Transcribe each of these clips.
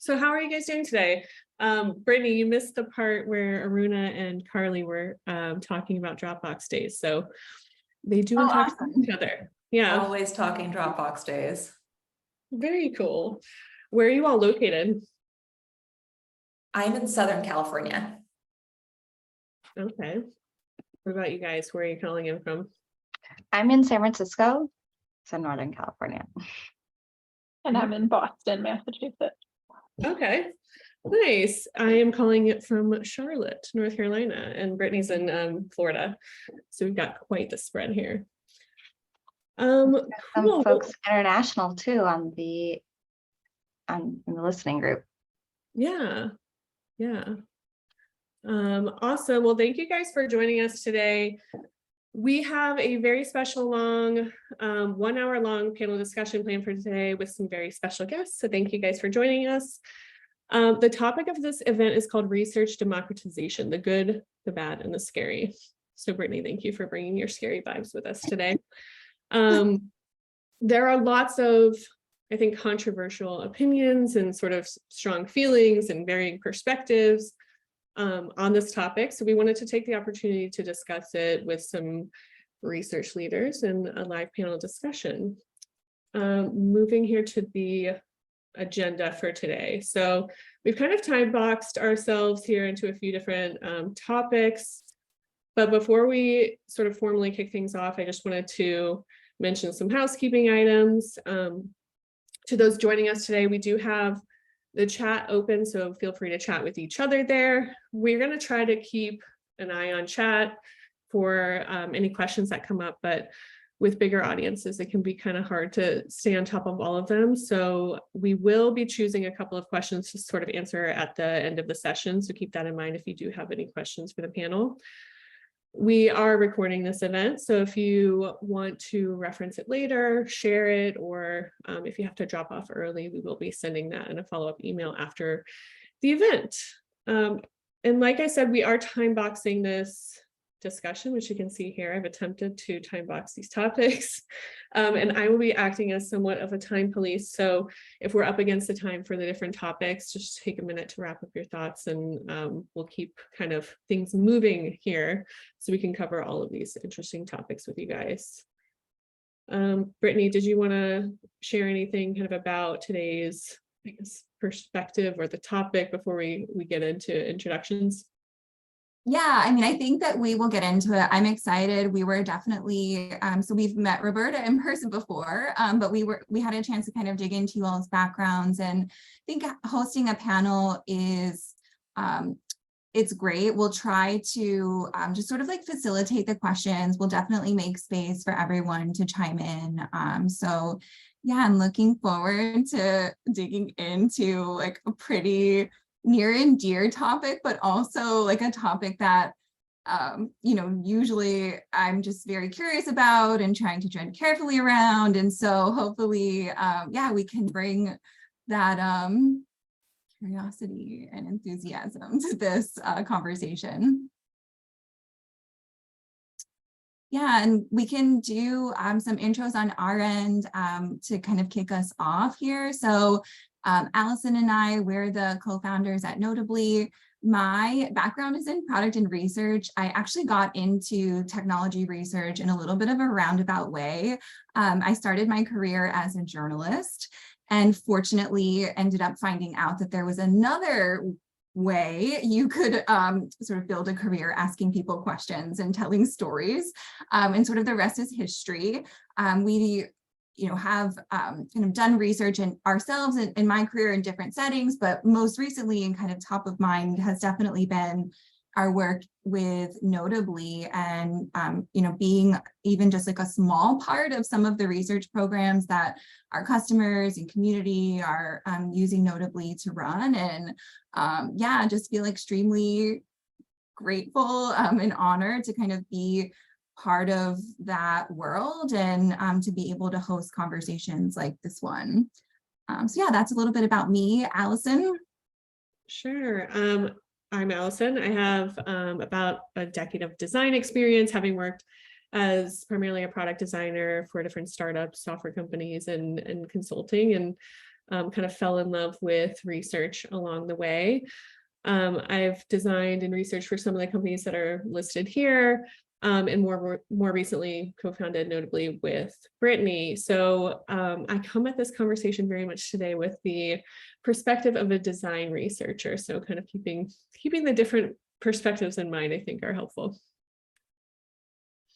So how are you guys doing today? Brittany, you missed the part where Aruna and Carly were talking about Dropbox days. So they do talk to each other. Yeah. Always talking Dropbox days. Very cool. Where are you all located? I'm in Southern California. Okay. What about you guys? Where are you calling in from? I'm in San Francisco, so Northern California. And I'm in Boston, Massachusetts. Okay, nice. I am calling it from Charlotte, North Carolina, and Brittany's in Florida. So we've got quite the spread here. Some Cool. folks international too in the listening group. Yeah. Awesome. Well, thank you guys for joining us today. We have a very special 1 hour long panel discussion planned for today with some very special guests. So thank you guys for joining us. The topic of this event is called Research Democratization, the good, the bad, and the scary. So Brittany, thank you for bringing your scary vibes with us today. There are lots of, I think, controversial opinions and sort of strong feelings and varying perspectives on this topic. So we wanted to take the opportunity to discuss it with some research leaders in a live panel discussion. Moving here to the agenda for today. So we've kind of time boxed ourselves here into a few different topics. But before we sort of formally kick things off, I just wanted to mention some housekeeping items. To those joining us today, we do have the chat open, so feel free to chat with each other there. We're going to try to keep an eye on chat for any questions that come up, but with bigger audiences, it can be kind of hard to stay on top of all of them. So we will be choosing a couple of questions to sort of answer at the end of the session. So keep that in mind if you do have any questions for the panel. We are recording this event, so if you want to reference it later, share it, or if you have to drop off early, we will be sending that in a follow-up email after the event. And like I said, we are time boxing this discussion, which you can see here. I've attempted to time box these topics, and I will be acting as somewhat of a time police. So if we're up against the time for the different topics, just take a minute to wrap up your thoughts, and we'll keep kind of things moving here so we can cover all of these interesting topics with you guys. Brittany, did you want to share anything kind of about today's, I guess, perspective or the topic before we get into introductions? Yeah, I mean, I think that we will get into it. I'm excited. We were definitely, so we've met Roberta in person before, but we had a chance to kind of dig into you all's backgrounds, and I think hosting a panel is, it's great. We'll try to just sort of like facilitate the questions. We'll definitely make space for everyone to chime in. So yeah, I'm looking forward to digging into like a pretty near and dear topic, but also like a topic that, usually I'm just very curious about and trying to tread carefully around. And so hopefully, we can bring that curiosity and enthusiasm to this conversation. Yeah, and we can do some intros on our end to kind of kick us off here. So Allison and I, we're the co-founders at Notably. My background is in product and research. I actually got into technology research in a little bit of a roundabout way. I started my career as a journalist and fortunately ended up finding out that there was another way you could sort of build a career asking people questions and telling stories, and sort of the rest is history. We have kind of done research in ourselves in my career in different settings, but most recently and kind of top of mind has definitely been our work with Notably and, being even just like a small part of some of the research programs that our customers and community are using Notably to run. And just feel extremely grateful and honored to kind of be part of that world and to be able to host conversations like this one. That's a little bit about me. Allison? Sure. I'm Allison. I have about a decade of design experience, having worked as primarily a product designer for different startups, software companies, and consulting. And kind of fell in love with research along the way. I've designed and researched for some of the companies that are listed here, and more recently co-founded notably with Brittany. So I come at this conversation very much today with the perspective of a design researcher. So kind of keeping the different perspectives in mind, I think, are helpful.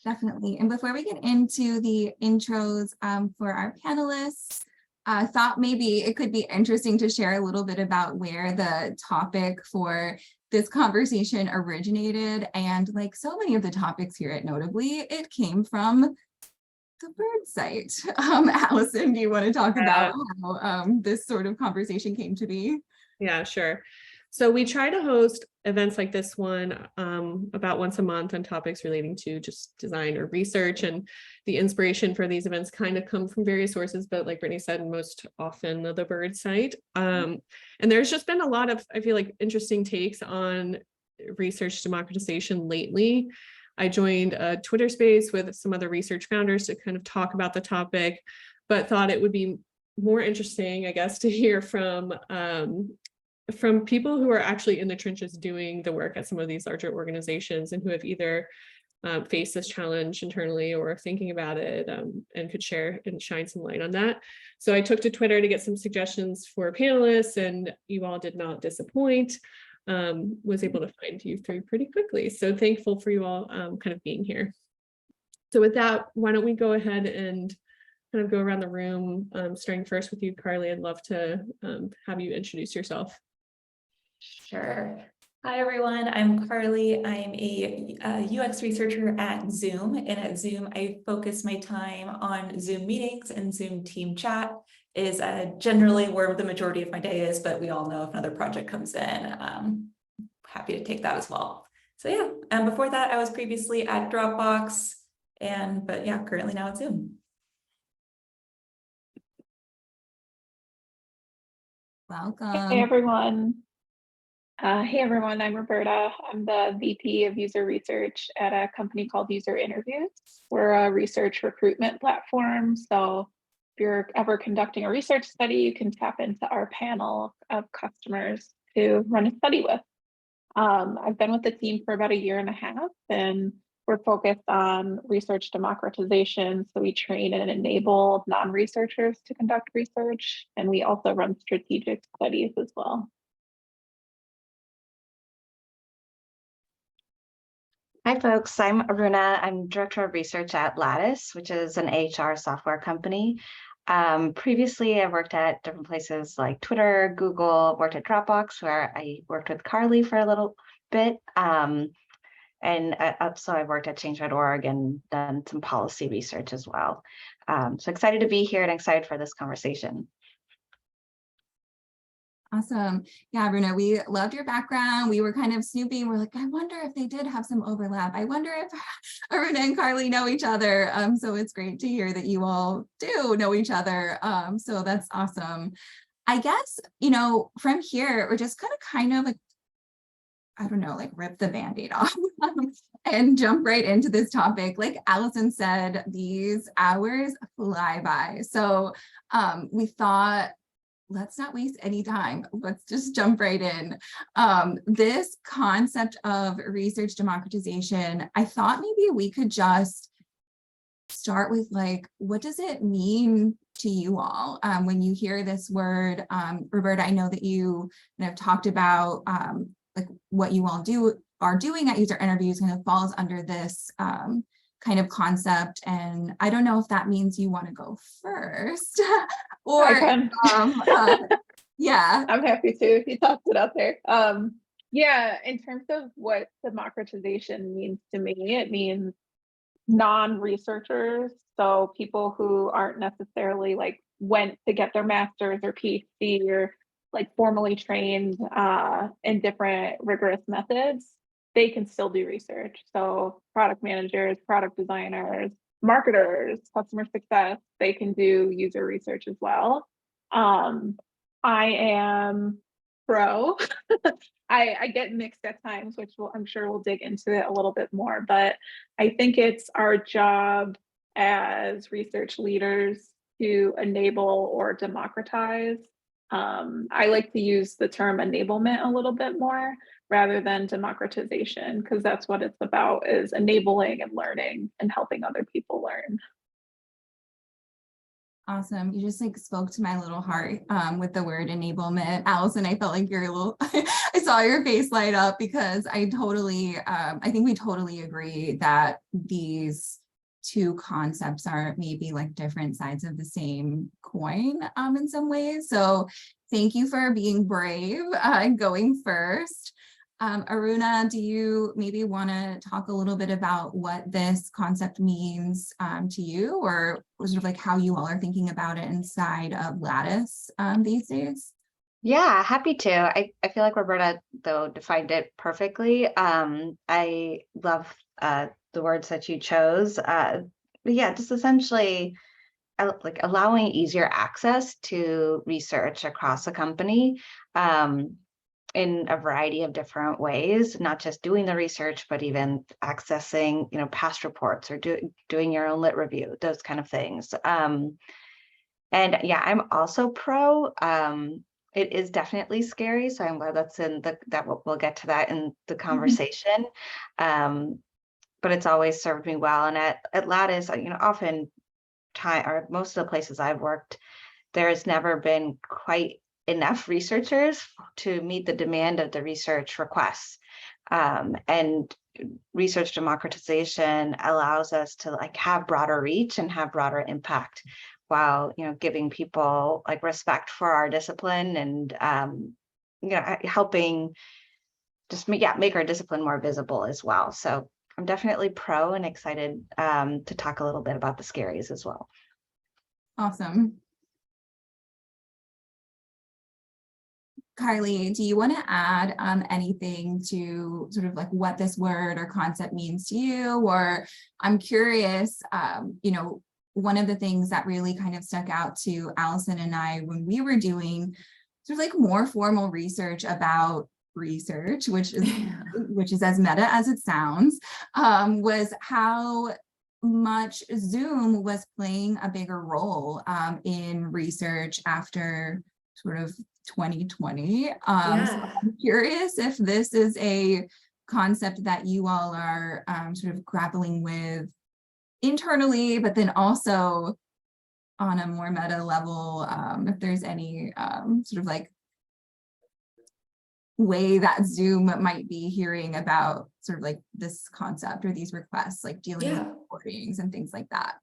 Definitely. And before we get into the intros for our panelists, I thought maybe it could be interesting to share a little bit about where the topic for this conversation originated. And like so many of the topics here at Notably, it came from the bird site. Allison, do you want to talk about how this sort of conversation came to be? Yeah, sure. So we try to host events like this one about once a month on topics relating to just design or research, and the inspiration for these events kind of come from various sources, but like Brittany said, most often the bird site. And there's just been a lot of, I feel like, interesting takes on research democratization lately. I joined a Twitter space with some other research founders to kind of talk about the topic, but thought it would be more interesting, I guess, to hear from people who are actually in the trenches doing the work at some of these larger organizations and who have either faced this challenge internally or thinking about it, and could share and shine some light on that. So I took to Twitter to get some suggestions for panelists, and you all did not disappoint. Was able to find you three pretty quickly. So thankful for you all kind of being here. So with that, why don't we go ahead and kind of go around the room, starting first with you, Carly. I'd love to have you introduce yourself. Sure. Hi, everyone. I'm Carly. I'm a UX researcher at Zoom. And at Zoom, I focus my time on Zoom meetings, and Zoom team chat is generally where the majority of my day is, but we all know if another project comes in, happy to take that as well. So yeah, and before that, I was previously at Dropbox, but yeah, currently now at Zoom. Welcome. Hey everyone. I'm Roberta. I'm the VP of User Research at a company called User Interviews. We're a research recruitment platform. So if you're ever conducting a research study, you can tap into our panel of customers to run a study with. I've been with the team for about 1.5 years, and we're focused on research democratization. So we train and enable non-researchers to conduct research, and we also run strategic studies as well. Hi, folks. I'm Aruna. I'm Director of Research at Lattice, which is an HR software company. Previously, I worked at different places like Twitter, Google, worked at Dropbox, where I worked with Carly for a little bit. So I worked at Change.org and done some policy research as well. So excited to be here and excited for this conversation. Awesome. Yeah, Aruna, we loved your background. We were kind of snooping. We're like, I wonder if they did have some overlap. I wonder if Aruna and Carly know each other. So it's great to hear that you all do know each other. So that's awesome. I guess, from here, we're just kind of like, I don't know, like rip the Band-Aid off and jump right into this topic. Like Allison said, these hours fly by. So we thought, let's not waste any time. Let's just jump right in. This concept of research democratization, I thought maybe we could just start with like, what does it mean to you all when you hear this word? Roberta, I know that you have talked about like what you all are doing at User Interviews kind of falls under this kind of concept, and I don't know if that means you want to go first or yeah, I'm happy to. You tossed it out there. Yeah, in terms of what democratization means to me, it means non-researchers, so people who aren't necessarily like went to get their master's or PhD or like formally trained in different rigorous methods. They can still do research. So product managers, product designers, marketers, customer success, they can do user research as well. I am pro. I get mixed at times, which I'm sure we'll dig into it a little bit more, but I think it's our job as research leaders to enable or democratize I like to use the term enablement a little bit more rather than democratization, because that's what it's about, is enabling and learning and helping other people learn. Awesome. You just like spoke to my little heart with the word enablement. Allison, I felt like you're a little, I saw your face light up because I totally, I think we totally agree that these two concepts are maybe like different sides of the same coin in some ways. So thank you for being brave and going first. Aruna, do you maybe want to talk a little bit about what this concept means to you, or sort of like how you all are thinking about it inside of Lattice these days? Yeah, happy to. I feel like Roberta, though, defined it perfectly. I love the words that you chose. But yeah, just essentially like allowing easier access to research across a company. In a variety of different ways, not just doing the research, but even accessing, past reports or doing your own lit review, those kind of things. And yeah, I'm also pro. It is definitely scary, so I'm glad that's in we'll get to that in the conversation. But it's always served me well. And at Lattice, often or most of the places I've worked, there's never been quite enough researchers to meet the demand of the research requests. And research democratization allows us to like have broader reach and have broader impact while, giving people like respect for our discipline and, helping just make our discipline more visible as well. So I'm definitely pro and excited to talk a little bit about the scaries as well. Awesome. Carly, do you want to add anything to sort of like what this word or concept means to you? Or I'm curious, one of the things that really kind of stuck out to Allison and I when we were doing sort of like more formal research about research, which is as meta as it sounds, was how much Zoom was playing a bigger role in research after sort of 2020. So I'm curious if this is a concept that you all are sort of grappling with internally, but then also on a more meta level, if there's any sort of like way that Zoom might be hearing about sort of like this concept or these requests, like dealing with recordings and things like that.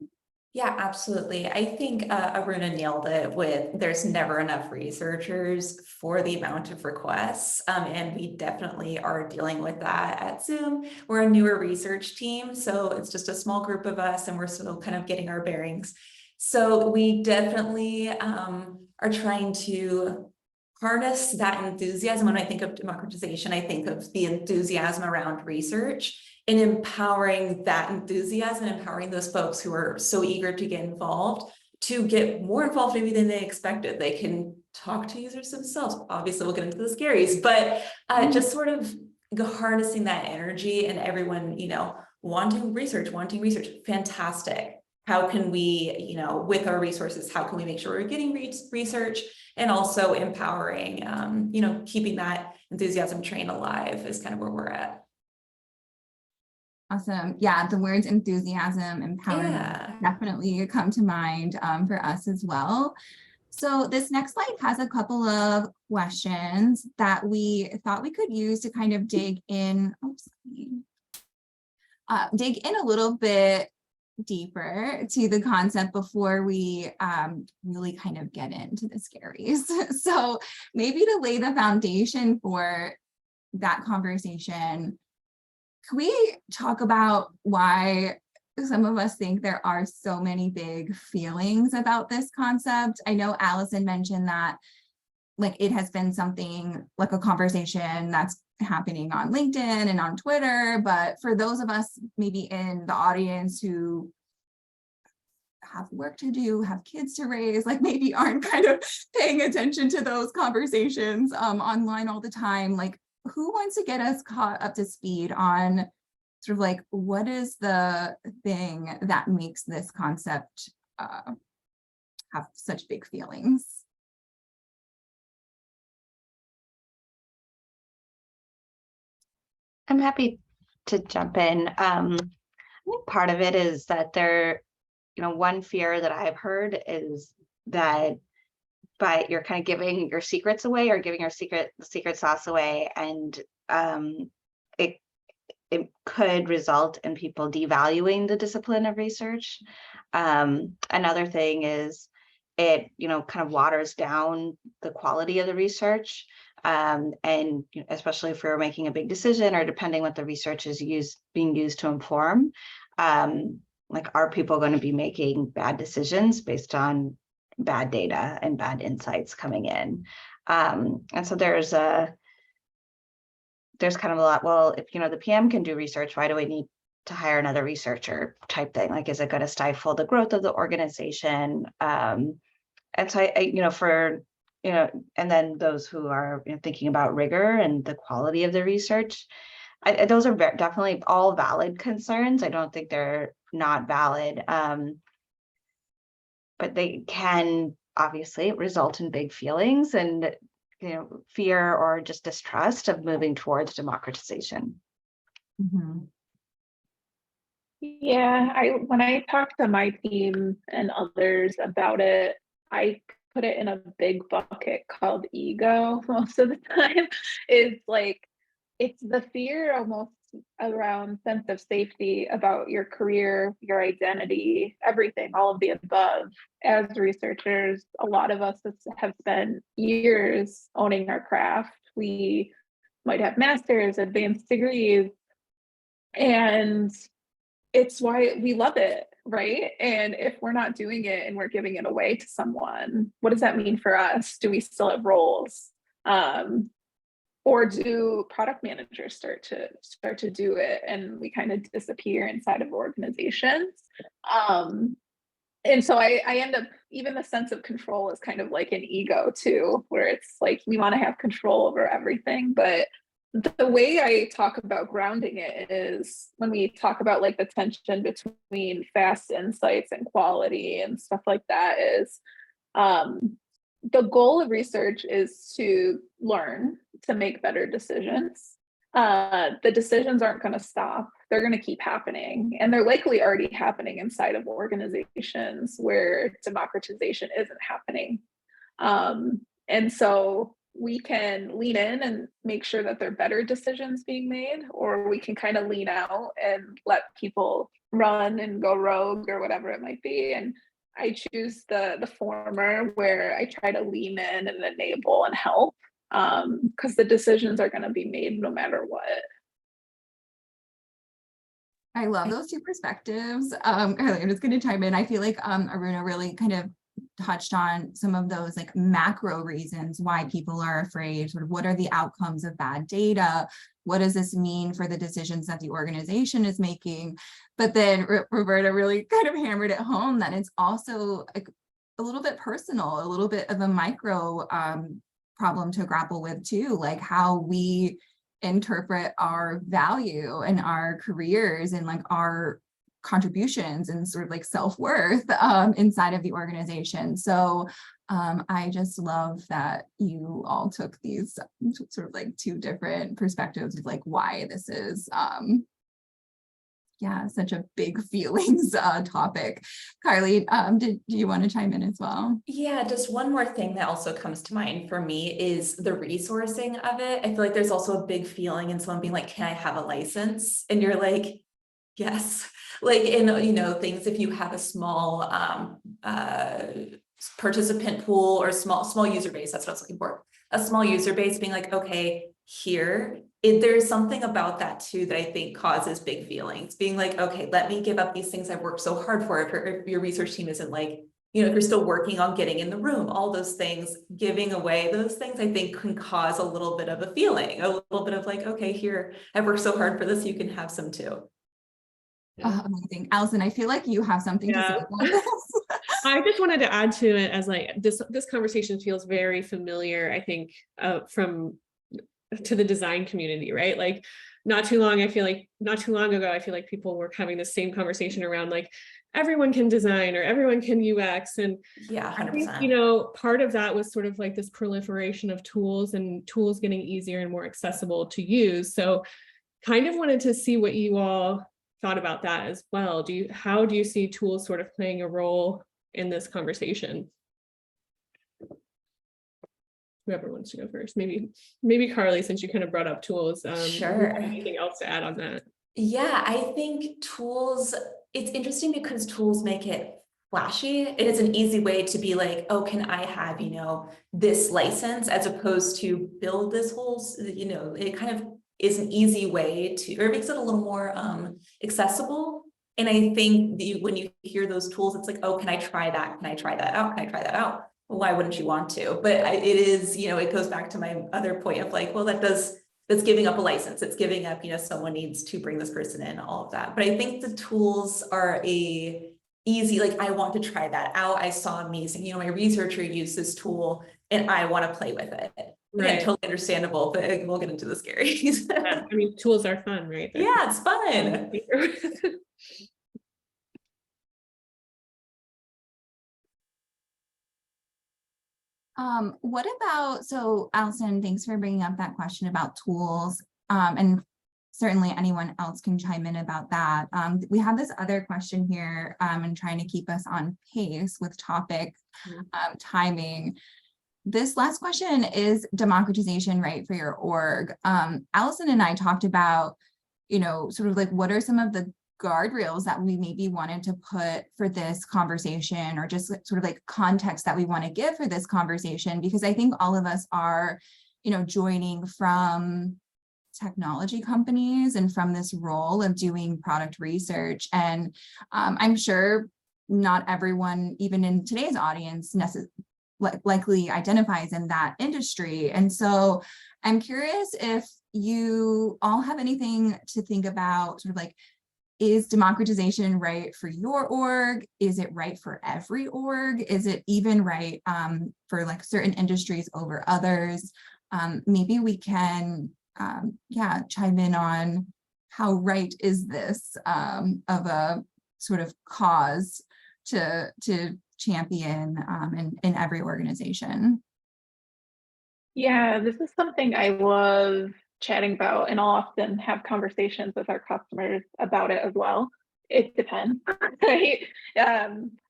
Yeah, absolutely. I think Aruna nailed it with there's never enough researchers for the amount of requests. And we definitely are dealing with that at Zoom. We're a newer research team, so it's just a small group of us and we're still kind of getting our bearings. So we definitely are trying to harness that enthusiasm. When I think of democratization, I think of the enthusiasm around research and empowering that enthusiasm, empowering those folks who are so eager to get involved to get more involved maybe than they expected. They can talk to users themselves. Obviously, we'll get into the scaries, but just sort of harnessing that energy and everyone, wanting research, fantastic. How can we, with our resources, how can we make sure we're getting research and also empowering, keeping that enthusiasm train alive is kind of where we're at. Awesome. Yeah, the words enthusiasm, empowerment definitely come to mind for us as well. So this next slide has a couple of questions that we thought we could use to kind of dig in a little bit deeper to the concept before we really kind of get into the scaries. So maybe to lay the foundation for that conversation, can we talk about why some of us think there are so many big feelings about this concept? I know Allison mentioned that like it has been something like a conversation that's happening on LinkedIn and on Twitter, but for those of us maybe in the audience who have work to do, have kids to raise, like maybe aren't kind of paying attention to those conversations online all the time, like who wants to get us caught up to speed on sort of like what is the thing that makes this concept have such big feelings? I'm happy to jump in. I think part of it is that one fear that I've heard is that you're kind of giving your secrets away or giving the secret sauce away, and it could result in people devaluing the discipline of research. Another thing is it kind of waters down the quality of the research, and especially if we're making a big decision or depending what the research is being used to inform, like, are people going to be making bad decisions based on bad data and bad insights coming in? And so there's kind of a lot, well, if the PM can do research, why do we need to hire another researcher type thing? Like, is it going to stifle the growth of the organization? And so and then those who are thinking about rigor and the quality of the research, those are definitely all valid concerns. I don't think they're not valid, but they can obviously result in big feelings and fear or just distrust of moving towards democratization. Mm-hmm. Yeah, when I talk to my team and others about it, I put it in a big bucket called ego most of the time. Is like, it's the fear almost around sense of safety about your career, your identity, everything, all of the above. As researchers, a lot of us have spent years owning our craft. We might have masters, advanced degrees, and it's why we love it, right? And if we're not doing it and we're giving it away to someone, what does that mean for us? Do we still have roles? Or do product managers start to do it and we kind of disappear inside of organizations? And so I end up, even the sense of control is kind of like an ego too, where it's like we want to have control over everything. But the way I talk about grounding it is when we talk about like the tension between fast insights and quality and stuff like that is, the goal of research is to learn, to make better decisions. The decisions aren't going to stop. They're going to keep happening. And they're likely already happening inside of organizations where democratization isn't happening. And so we can lean in and make sure that there are better decisions being made, or we can kind of lean out and let people run and go rogue or whatever it might be. And I choose the former, where I try to lean in and enable and help, because the decisions are going to be made no matter what. I love those two perspectives. Carly, I'm just going to chime in. I feel like Aruna really kind of touched on some of those like macro reasons why people are afraid. Sort of, what are the outcomes of bad data? What does this mean for the decisions that the organization is making? But then Roberta really kind of hammered it home that it's also a little bit personal, a little bit of a micro problem to grapple with too, like how we interpret our value and our careers and like our contributions and sort of like self-worth inside of the organization. So I just love that you all took these sort of like two different perspectives of like why this is such a big feelings topic. Carly, do you want to chime in as well? Yeah, just one more thing that also comes to mind for me is the resourcing of it. I feel like there's also a big feeling in someone being like, can I have a license? And you're like, yes. Like in, things, if you have a small participant pool or small user base, that's what I was looking for. A small user base being like, okay, there's something about that too that I think causes big feelings, being like, okay, let me give up these things I've worked so hard for. If your research team isn't like, if you're still working on getting in the room, all those things, giving away those things, I think can cause a little bit of a feeling, a little bit of like, okay, here, I've worked so hard for this, you can have some too. Oh, amazing. Allison, I feel like you have something to say about this. I just wanted to add to it as like this conversation feels very familiar, I think, to the design community, right? Like not too long ago, I feel like people were having the same conversation around like everyone can design or everyone can UX. And yeah, 100%. I think, part of that was sort of like this proliferation of tools and tools getting easier and more accessible to use. So kind of wanted to see what you all thought about that as well. How do you see tools sort of playing a role in this conversation? Whoever wants to go first, maybe Carly, since you kind of brought up tools. Sure. Anything else to add on that? Yeah, I think tools, it's interesting because tools make it flashy, and it's an easy way to be like, oh, can I have, this license, as opposed to build this whole, it kind of is an easy way to, or it makes it a little more accessible. And I think when you hear those tools, it's like, oh, can I try that? Can I try that out? Can I try that out? Well, why wouldn't you want to? But it is, it goes back to my other point of like, well, that's giving up a license. It's giving up, someone needs to bring this person in, all of that. But I think the tools are easy, like, I want to try that out. I saw amazing, my researcher used this tool and I want to play with it. Right. Again, totally understandable, but we'll get into the scaries. Yeah, I mean, tools are fun, right? Yeah, it's fun. What about, so Allison, thanks for bringing up that question about tools. And certainly anyone else can chime in about that. We have this other question here and trying to keep us on pace with topic timing. This last question is democratization right for your org. Allison and I talked about, sort of like, what are some of the guardrails that we maybe wanted to put for this conversation, or just sort of like context that we want to give for this conversation, because I think all of us are, joining from technology companies and from this role of doing product research. And I'm sure not everyone, even in today's audience, likely identifies in that industry. And so I'm curious if you all have anything to think about, sort of like, is democratization right for your org? Is it right for every org? Is it even right for like certain industries over others? Maybe we can chime in on how right is this of a sort of cause to champion in every organization. Yeah, this is something I love chatting about, and I'll often have conversations with our customers about it as well. It depends. Right?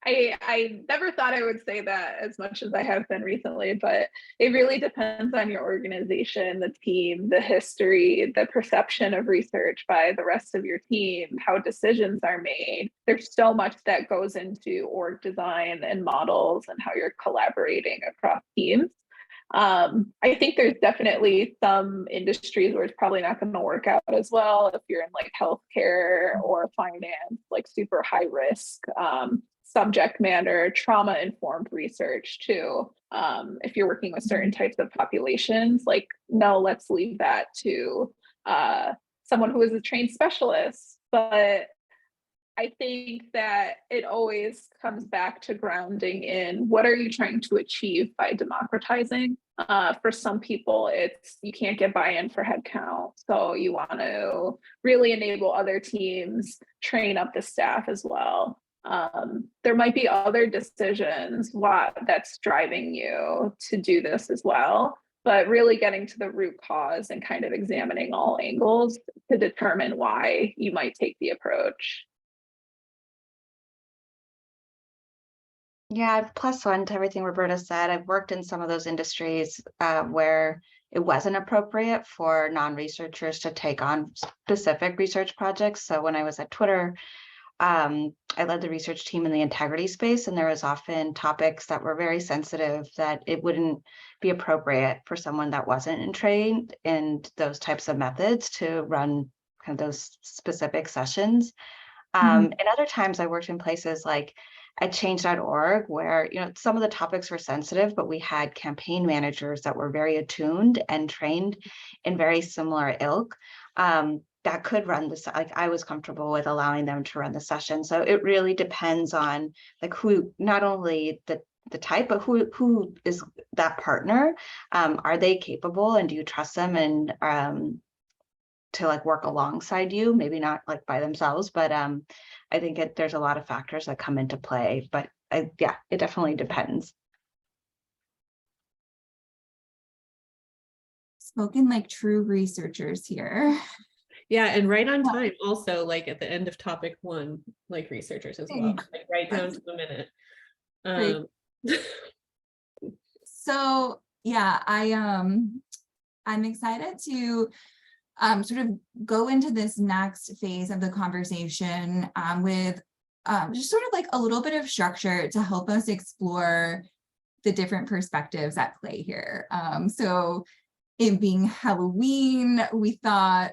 I never thought I would say that as much as I have been recently, but it really depends on your organization, the team, the history, the perception of research by the rest of your team, how decisions are made. There's so much that goes into org design and models and how you're collaborating across teams. I think there's definitely some industries where it's probably not going to work out as well. If you're in like healthcare or finance, like super high risk subject matter, trauma informed research too. If you're working with certain types of populations, like, no, let's leave that to someone who is a trained specialist. But I think that it always comes back to grounding in what are you trying to achieve by democratizing? For some people, it's you can't get buy-in for headcount. So you want to really enable other teams, train up the staff as well. There might be other decisions that's driving you to do this as well, but really getting to the root cause and kind of examining all angles to determine why you might take the approach. Yeah, I've +1 to everything Roberta said. I've worked in some of those industries where it wasn't appropriate for non-researchers to take on specific research projects. So when I was at Twitter, I led the research team in the integrity space, and there was often topics that were very sensitive that it wouldn't be appropriate for someone that wasn't trained in those types of methods to run kind of those specific sessions. And other times I worked in places like at change.org where, some of the topics were sensitive, but we had campaign managers that were very attuned and trained in very similar ilk that could run this. Like, I was comfortable with allowing them to run the session. So it really depends on like who, not only the type, but who is that partner. Are they capable, and do you trust them and to like work alongside you? Maybe not like by themselves, but I think there's a lot of factors that come into play, but yeah, it definitely depends. Spoken like true researchers here. Yeah, and right on time also, like at the end of topic 1, like researchers as well, like right down to the minute. Great. So yeah, I'm excited to sort of go into this next phase of the conversation with just sort of like a little bit of structure to help us explore the different perspectives at play here. So it being Halloween, we thought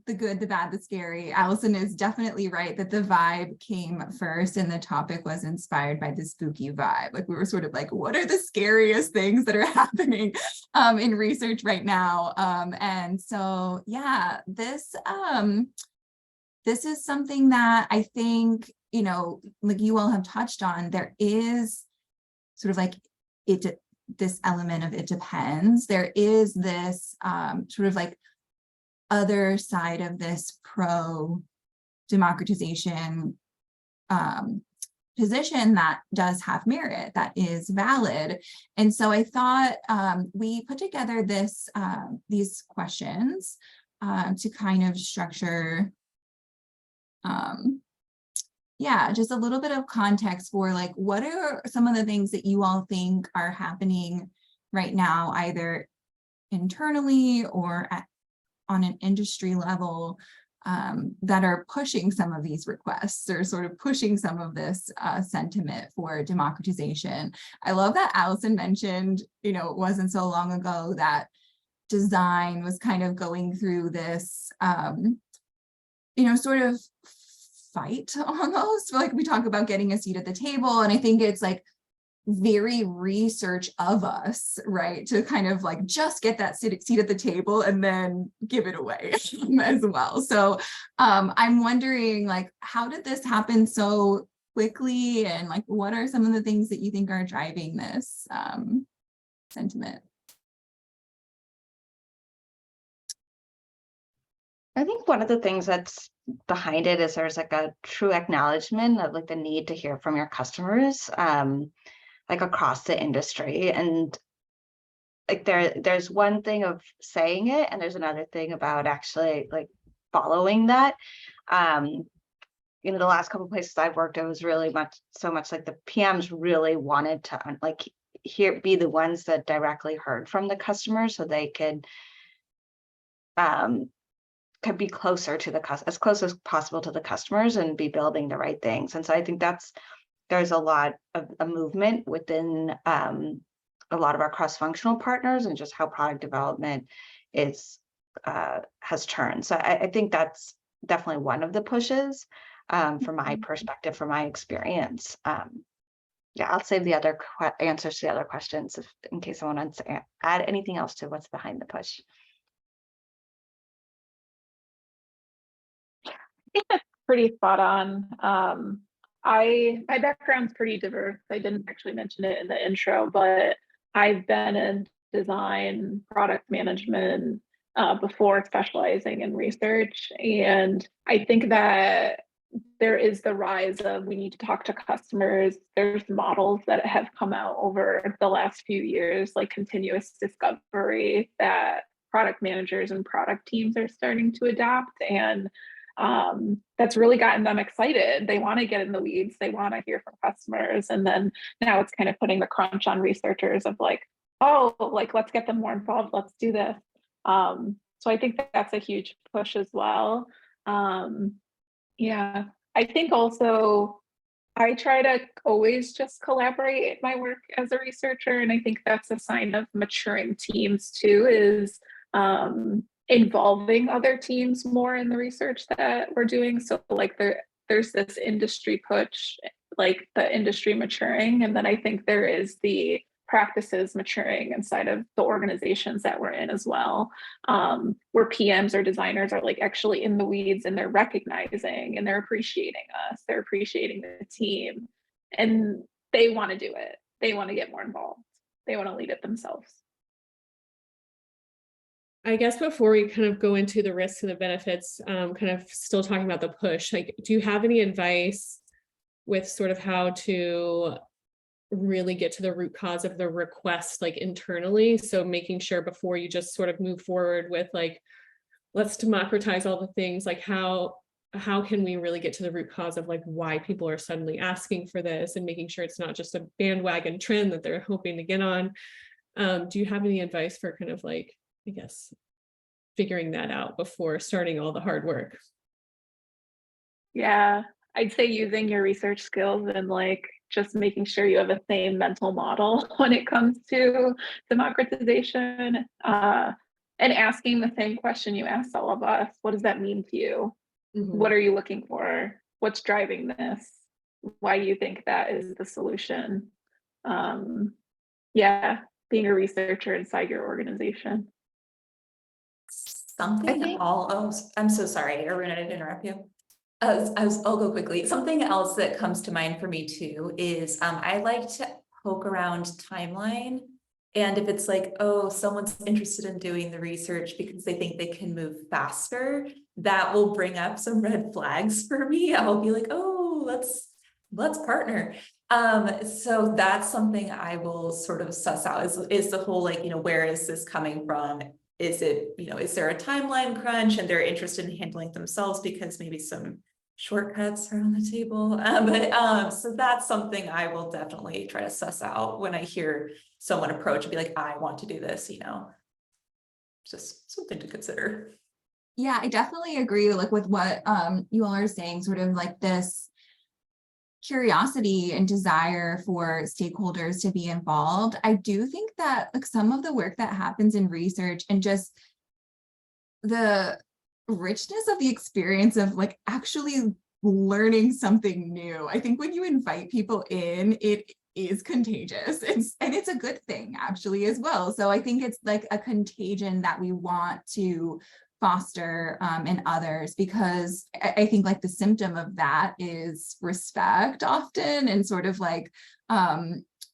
the good, the bad, the scary. Allison is definitely right that the vibe came first and the topic was inspired by the spooky vibe. Like we were sort of like, what are the scariest things that are happening in research right now? And so, yeah, this is something that I think, you know, like you all have touched on, there is sort of like this element of it depends. There is this sort of like other side of this pro democratization position that does have merit, that is valid. And so I thought we put together these questions to kind of structure yeah, just a little bit of context for like, what are some of the things that you all think are happening right now, either internally or on an industry level that are pushing some of these requests or sort of pushing some of this sentiment for democratization. I love that Allison mentioned, you know, it wasn't so long ago that design was kind of going through this, you know, sort of fight almost. Like we talk about getting a seat at the table, and I think it's like very research of us, right, to kind of like just get that seat at the table and then give it away as well. So I'm wondering, like, how did this happen so quickly, and like what are some of the things that you think are driving this sentiment? I think one of the things that's behind it is there's like a true acknowledgement of like the need to hear from your customers, like across the industry. And like there's one thing of saying it, and there's another thing about actually like following that. You know, the last couple of places I've worked, it was really so much like the PMs really wanted to like be the ones that directly heard from the customers, so they could be closer to as close as possible to the customers and be building the right things. And so I think there's a lot of a movement within a lot of our cross-functional partners, and just how product development has turned. So I think that's definitely one of the pushes from my perspective, from my experience. Yeah, I'll save the other answers to the other questions in case someone wants to add anything else to what's behind the push. Pretty spot on. My background's pretty diverse. I didn't actually mention it in the intro, but I've been in design, product management before specializing in research. And I think that there is the rise of we need to talk to customers. There's models that have come out over the last few years, like continuous discovery, that product managers and product teams are starting to adopt. And that's really gotten them excited. They want to get in the weeds. They want to hear from customers. And then now it's kind of putting the crunch on researchers of like, oh, like, let's get them more involved. Let's do this. So I think that's a huge push as well. Yeah, I think also I try to always just collaborate my work as a researcher. And I think that's a sign of maturing teams too, is involving other teams more in the research that we're doing. So like there's this industry push, like the industry maturing. And then I think there is the practices maturing inside of the organizations that we're in as well, where PMs or designers are like actually in the weeds, and they're recognizing and they're appreciating us, they're appreciating the team, and they want to do it. They want to get more involved. They want to lead it themselves. I guess before we kind of go into the risks and the benefits, kind of still talking about the push, like, do you have any advice with sort of how to really get to the root cause of the request, like internally? So making sure before you just sort of move forward with like let's democratize all the things, like how can we really get to the root cause of like why people are suddenly asking for this, and making sure it's not just a bandwagon trend that they're hoping to get on. Do you have any advice for kind of like, I guess, figuring that out before starting all the hard work? Yeah, I'd say using your research skills and like just making sure you have a same mental model when it comes to democratization, and asking the same question you asked all of us. What does that mean to you? What are you looking for? What's driving this? Why do you think that is the solution? Yeah, being a researcher inside your organization. Something I'm so sorry, Aruna, I didn't interrupt you. I'll go quickly. Something else that comes to mind for me too is I like to poke around timeline. And if it's like, oh, someone's interested in doing the research because they think they can move faster, that will bring up some red flags for me. I'll be like, oh, let's partner. So that's something I will sort of suss out is the whole, like, where is this coming from? Is it, is there a timeline crunch and they're interested in handling it themselves because maybe some shortcuts are on the table? So that's something I will definitely try to suss out when I hear someone approach and be like, I want to do this, just something to consider. Yeah, I definitely agree like with what you all are saying, sort of like this curiosity and desire for stakeholders to be involved. I do think that like some of the work that happens in research and just the richness of the experience of like actually learning something new. I think when you invite people in, it is contagious. And it's a good thing actually as well. So I think it's like a contagion that we want to foster in others, because I think like the symptom of that is respect often, and sort of like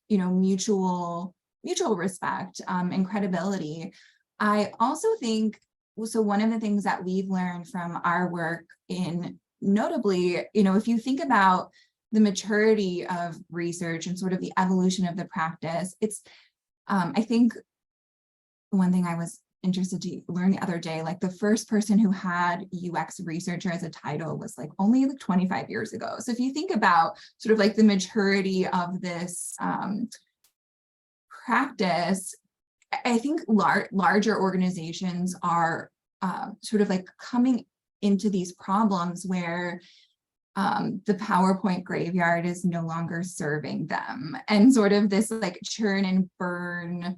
mutual respect and credibility. I also think, so one of the things that we've learned from our work in notably, if you think about the maturity of research and sort of the evolution of the practice, it's I think one thing I was interested to learn the other day, like the first person who had UX researcher as a title was like only like 25 years ago. So if you think about sort of like the maturity of this practice, I think larger organizations are sort of like coming into these problems where the PowerPoint graveyard is no longer serving them, and sort of this like churn and burn,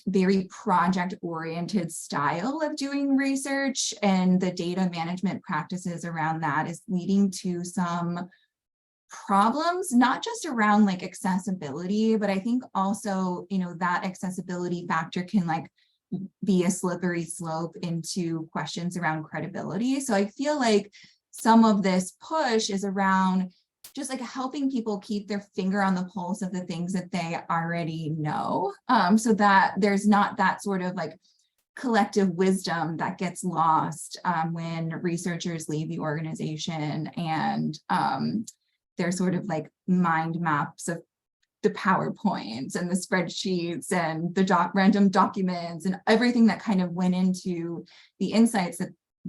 very project-oriented style of doing research, and the data management practices around that is leading to some problems, not just around like accessibility, but I think also, that accessibility factor can like be a slippery slope into questions around credibility. So I feel like some of this push is around just like helping people keep their finger on the pulse of the things that they already know, so that there's not that sort of like collective wisdom that gets lost when researchers leave the organization, and they're sort of like mind maps of the PowerPoints and the spreadsheets and the random documents and everything that kind of went into the insights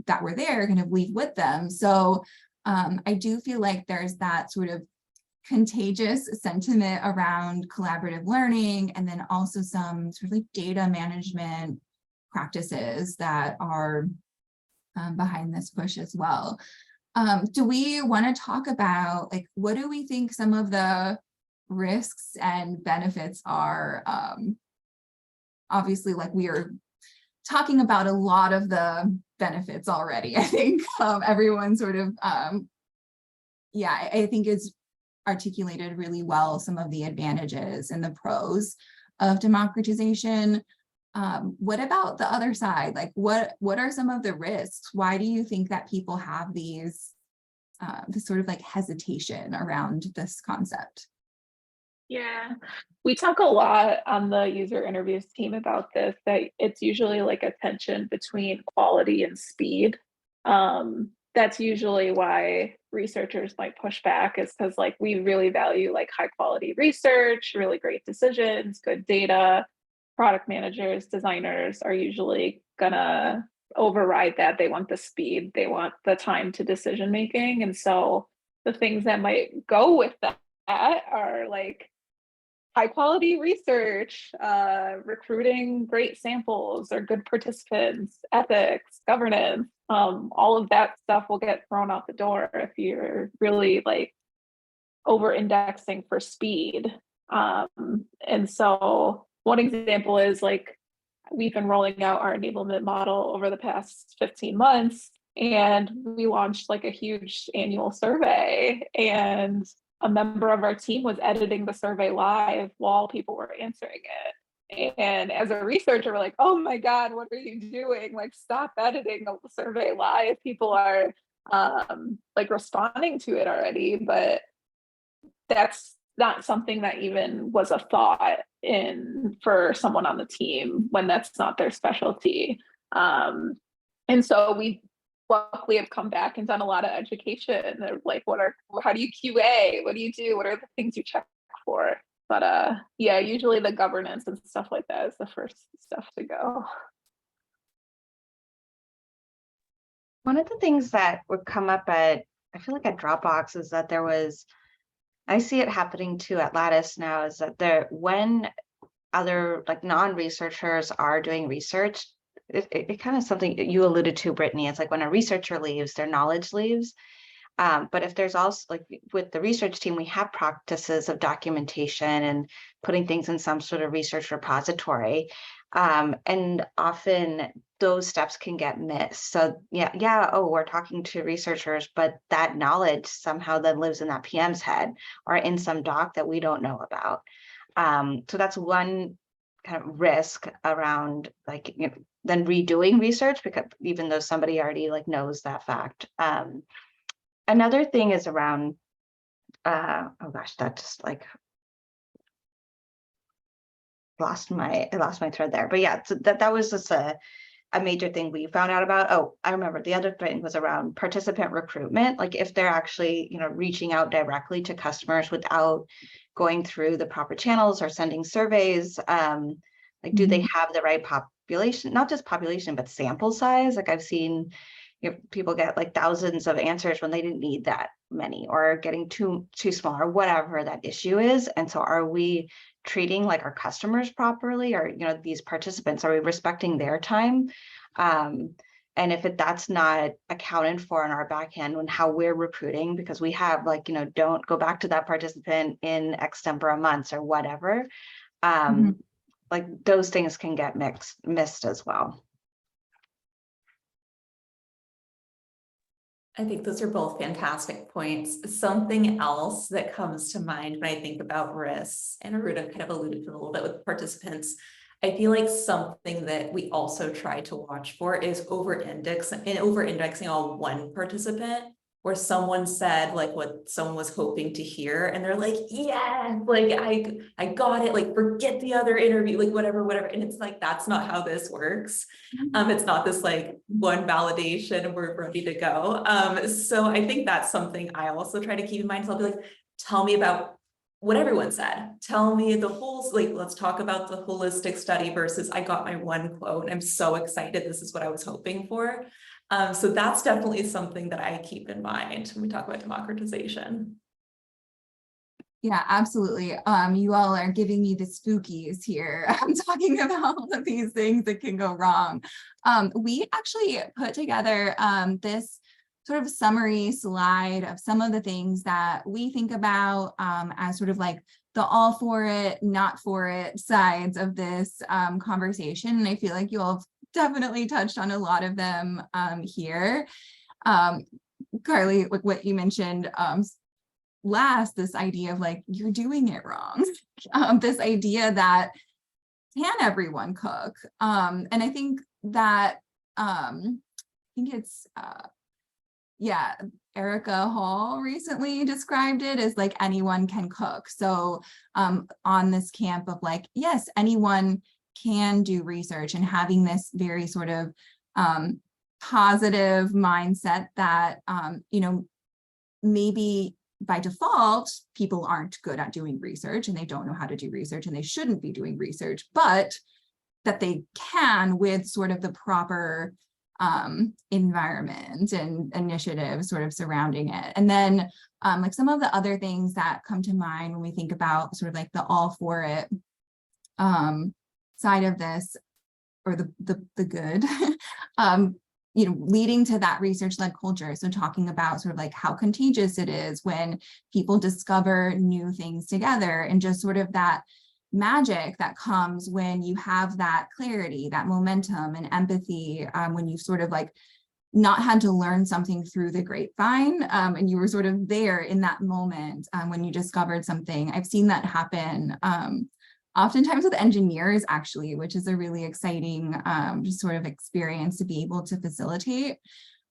that were there kind of leave with them. So I do feel like there's that sort of contagious sentiment around collaborative learning, and then also some sort of like data management practices that are behind this push as well. Do we want to talk about like, what do we think some of the risks and benefits are? Obviously, like we are talking about a lot of the benefits already. I think everyone sort of, I think is articulated really well some of the advantages and the pros of democratization. What about the other side? Like what are some of the risks? Why do you think that people have this sort of like hesitation around this concept? Yeah, we talk a lot on the user interviews team about this, that it's usually like a tension between quality and speed. That's usually why researchers might push back, is because like we really value like high quality research, really great decisions, good data. Product managers, designers are usually gonna override that. They want the speed, they want the time to decision making. And so the things that might go with that are like high quality research, recruiting great samples or good participants, ethics, governance. All of that stuff will get thrown out the door if you're really like over indexing for speed. And so one example is like, we've been rolling out our enablement model over the past 15 months, and we launched like a huge annual survey, and a member of our team was editing the survey live while people were answering it. And as a researcher, we're like, oh my God, what are you doing? Like, stop editing the survey live. People are like responding to it already, but that's not something that even was a thought in for someone on the team when that's not their specialty. And so we luckily have come back and done a lot of education of like, how do you QA? What do you do? What are the things you check for? But yeah, usually the governance and stuff like that is the first stuff to go. One of the things that would come up I feel like at Dropbox is that I see it happening too at Lattice now, is that when other like non-researchers are doing research, it kind of something you alluded to, Brittany. It's like when a researcher leaves, their knowledge leaves. But if there's also like with the research team, we have practices of documentation and putting things in some sort of research repository. And often those steps can get missed. So we're talking to researchers, but that knowledge somehow then lives in that PM's head or in some doc that we don't know about. So that's one kind of risk around like, then redoing research, because even though somebody already like knows that fact. Another thing is around, oh gosh, that just like lost my thread there. But yeah, so that was just a major thing we found out about. Oh, I remember the other thing was around participant recruitment. Like if they're actually, reaching out directly to customers without going through the proper channels or sending surveys, like do they have the right population, not just population, but sample size? Like I've seen people get like thousands of answers when they didn't need that many, or getting too small, or whatever that issue is. And so are we treating like our customers properly, or these participants, are we respecting their time? And if that's not accounted for in our back end when how we're recruiting, because we have like, don't go back to that participant in X number of months or whatever, like those things can get missed as well. I think those are both fantastic points. Something else that comes to mind when I think about risks, and Aruna kind of alluded to a little bit with participants, I feel like something that we also try to watch for is over-indexing on one participant, where someone said like what someone was hoping to hear, and they're like, yeah, like I got it, like forget the other interview, like whatever. And it's like, that's not how this works. It's not this like one validation, we're ready to go. So I think that's something I also try to keep in mind. So I'll be like, tell me about what everyone said. Tell me the whole, like, let's talk about the holistic study versus I got my one quote. I'm so excited. This is what I was hoping for. So that's definitely something that I keep in mind when we talk about democratization. Yeah, absolutely. You all are giving me the spookies here. I'm talking about all of these things that can go wrong. We actually put together this sort of summary slide of some of the things that we think about as sort of like the all for it, not for it sides of this conversation. And I feel like you all have definitely touched on a lot of them here. Carly, like what you mentioned last, this idea of like, you're doing it wrong. This idea that can everyone cook? And I think that, it's, Erica Hall recently described it as like anyone can cook. So on this camp of like, yes, anyone can do research, and having this very sort of positive mindset that, maybe by default, people aren't good at doing research and they don't know how to do research and they shouldn't be doing research, but that they can with sort of the proper environment and initiatives sort of surrounding it. And then like some of the other things that come to mind when we think about sort of like the all for it side of this, or the good, you know, leading to that research-led culture. So talking about sort of like how contagious it is when people discover new things together, and just sort of that magic that comes when you have that clarity, that momentum and empathy, when you've sort of like not had to learn something through the grapevine, and you were sort of there in that moment when you discovered something. I've seen that happen oftentimes with engineers, actually, which is a really exciting just sort of experience to be able to facilitate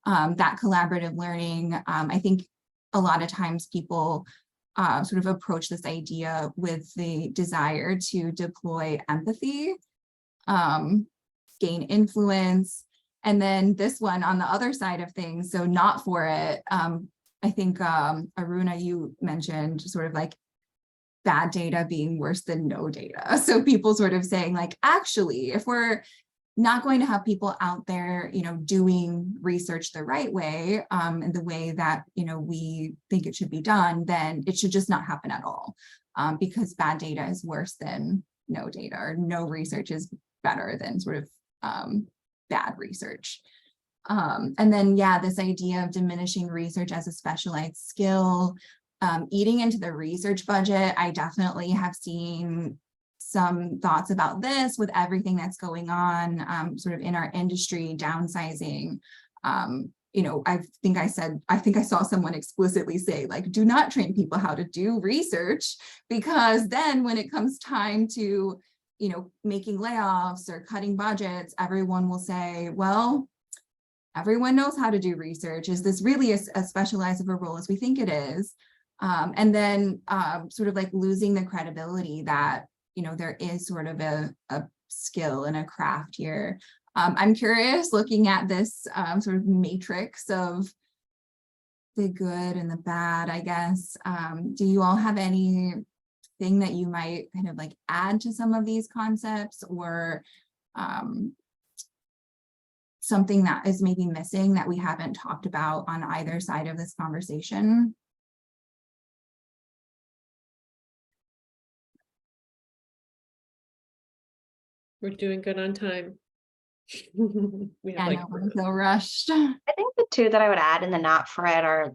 that collaborative learning. I think a lot of times people sort of approach this idea with the desire to deploy empathy, gain influence, and then this one on the other side of things, so not for it. I think Aruna, you mentioned sort of like bad data being worse than no data. So people sort of saying like, actually, if we're not going to have people out there, you know, doing research the right way, in the way that, you know, we think it should be done, then it should just not happen at all, because bad data is worse than no data, or no research is better than sort of bad research. And then, yeah, this idea of diminishing research as a specialized skill, eating into the research budget. I definitely have seen some thoughts about this with everything that's going on sort of in our industry, downsizing. You know, I think I saw someone explicitly say, like, do not train people how to do research, because then when it comes time to, you know, making layoffs or cutting budgets, everyone will say, well, everyone knows how to do research. Is this really as specialized of a role as we think it is? And then sort of like losing the credibility that, you know, there is sort of a skill and a craft here. I'm curious, looking at this sort of matrix of the good and the bad, I guess, do you all have anything that you might kind of like add to some of these concepts, or something that is maybe missing that we haven't talked about on either side of this conversation? We're doing good on time. We have I like know, I'm so rushed. I think the two that I would add in the not for it are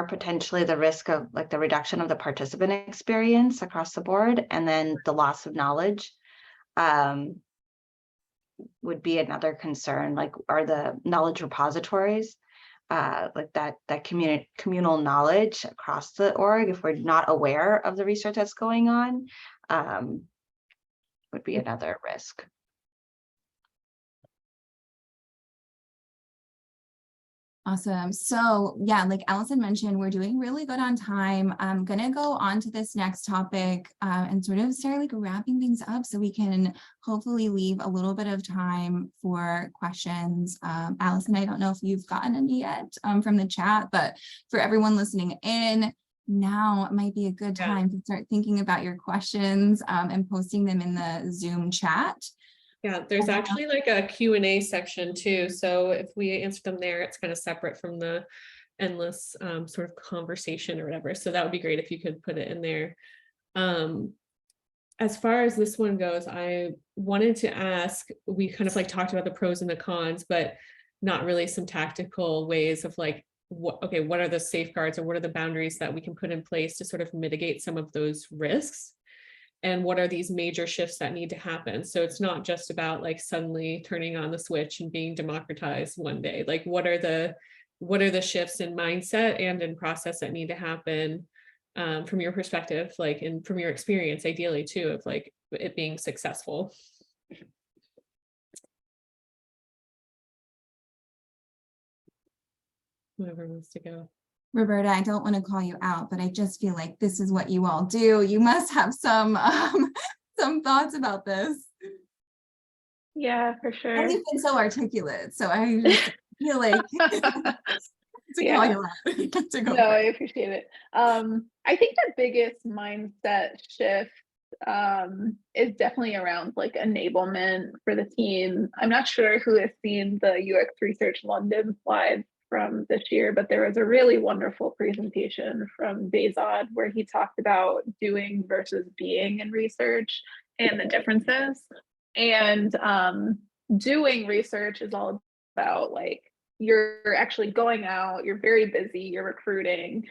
potentially the risk of like the reduction of the participant experience across the board, and then the loss of knowledge would be another concern. Like, are the knowledge repositories like that communal knowledge across the org, if we're not aware of the research that's going on, would be another risk. Awesome. So yeah, like Allison mentioned, we're doing really good on time. I'm gonna go on to this next topic and sort of start like wrapping things up so we can hopefully leave a little bit of time for questions. Allison, I don't know if you've gotten any yet from the chat, but for everyone listening in, now might be a good time to start thinking about your questions and posting them in the Zoom chat. Yeah, there's actually like a Q&A section too. So if we answer them there, it's kind of separate from the endless sort of conversation or whatever. So that would be great if you could put it in there. As far as this one goes, I wanted to ask, we kind of like talked about the pros and the cons, but not really some tactical ways of like, what are the safeguards, or what are the boundaries that we can put in place to sort of mitigate some of those risks? And what are these major shifts that need to happen? So it's not just about like suddenly turning on the switch and being democratized one day. Like, what are the shifts in mindset and in process that need to happen from your perspective, like, and from your experience, ideally too, of like it being successful? Whoever wants to go. Roberta, I don't want to call you out, but I just feel like this is what you all do. You must have some thoughts about this. Yeah, for sure. You've been so articulate, so I just feel like to call you out. No, I appreciate it. I think the biggest mindset shift is definitely around like enablement for the team. I'm not sure who has seen the UX Research London slides from this year, but there was a really wonderful presentation from Bezod where he talked about doing versus being in research and the differences. And doing research is all about like, you're actually going out, you're very busy, you're recruiting,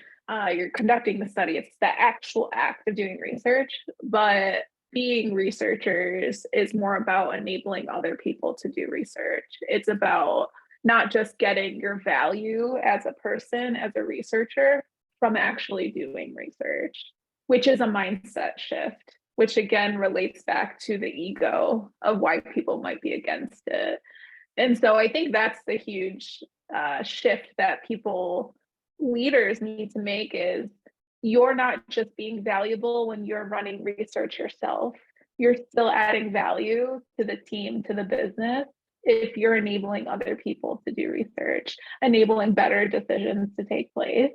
you're conducting the study. It's the actual act of doing research, but being researchers is more about enabling other people to do research. It's about not just getting your value as a person, as a researcher, from actually doing research, which is a mindset shift, which again relates back to the ego of why people might be against it. And so I think that's the huge shift that leaders need to make, is you're not just being valuable when you're running research yourself. You're still adding value to the team, to the business, if you're enabling other people to do research, enabling better decisions to take place.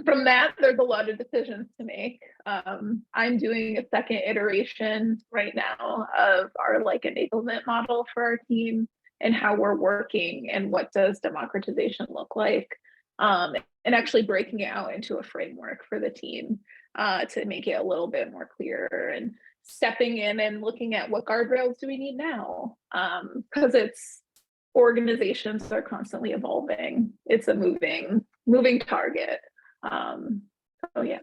From that, there's a lot of decisions to make. I'm doing a second iteration right now of our like enablement model for our team and how we're working and what does democratization look like, and actually breaking it out into a framework for the team to make it a little bit more clear, and stepping in and looking at what guardrails do we need now, because organizations are constantly evolving. It's a moving target. So yeah.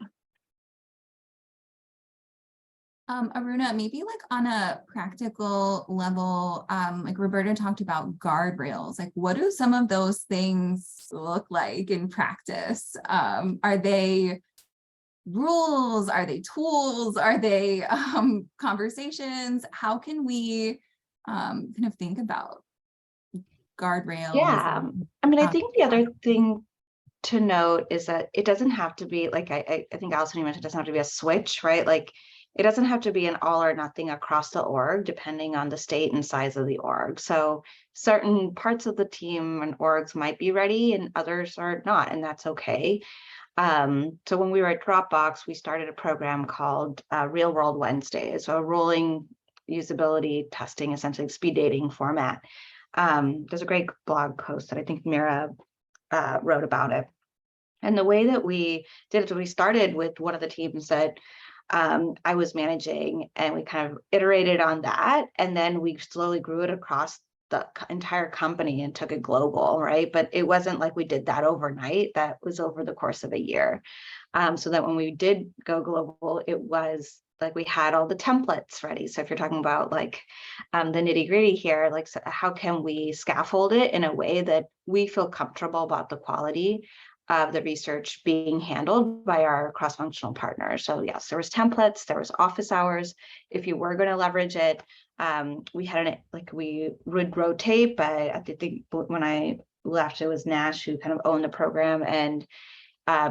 Aruna, maybe like on a practical level, like Roberta talked about guardrails, like what do some of those things look like in practice? Are they rules? Are they tools? Are they conversations? How can we kind of think about guardrails? Yeah, I mean, I think the other thing to note is that it doesn't have to be like, I think Allison, you mentioned, it doesn't have to be a switch, right? Like it doesn't have to be an all or nothing across the org, depending on the state and size of the org. So certain parts of the team and orgs might be ready and others are not, and that's okay. So when we were at Dropbox, we started a program called Real World Wednesdays, so a rolling usability testing, essentially speed dating format. There's a great blog post that I think Mira wrote about it. And the way that we did it, we started with one of the teams that I was managing, and we kind of iterated on that. And then we slowly grew it across the entire company and took it global, right? But it wasn't like we did that overnight. That was over the course of a year. So that when we did go global, it was like we had all the templates ready. So if you're talking about like the nitty gritty here, like so how can we scaffold it in a way that we feel comfortable about the quality of the research being handled by our cross-functional partners. So yes, there was templates, there was office hours. If you were going to leverage it, we had we would rotate, but I think when I left, it was Nash who kind of owned the program, and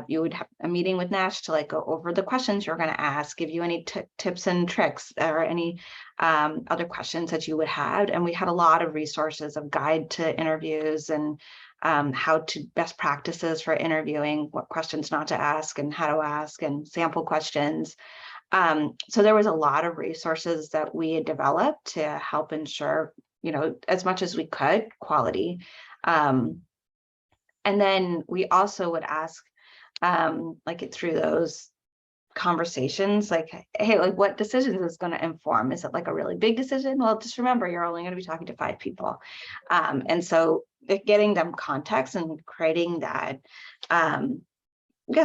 you would have a meeting with Nash to like go over the questions you're going to ask, give you any tips and tricks or any other questions that you would have. And we had a lot of resources of guide to interviews and how to best practices for interviewing, what questions not to ask and how to ask, and sample questions. So there was a lot of resources that we had developed to help ensure, as much as we could, quality. And then we also would ask, through those conversations, like, hey, like what decisions is going to inform? Is it like a really big decision? Well, just remember, you're only going to be talking to 5 people. And so getting them context and creating that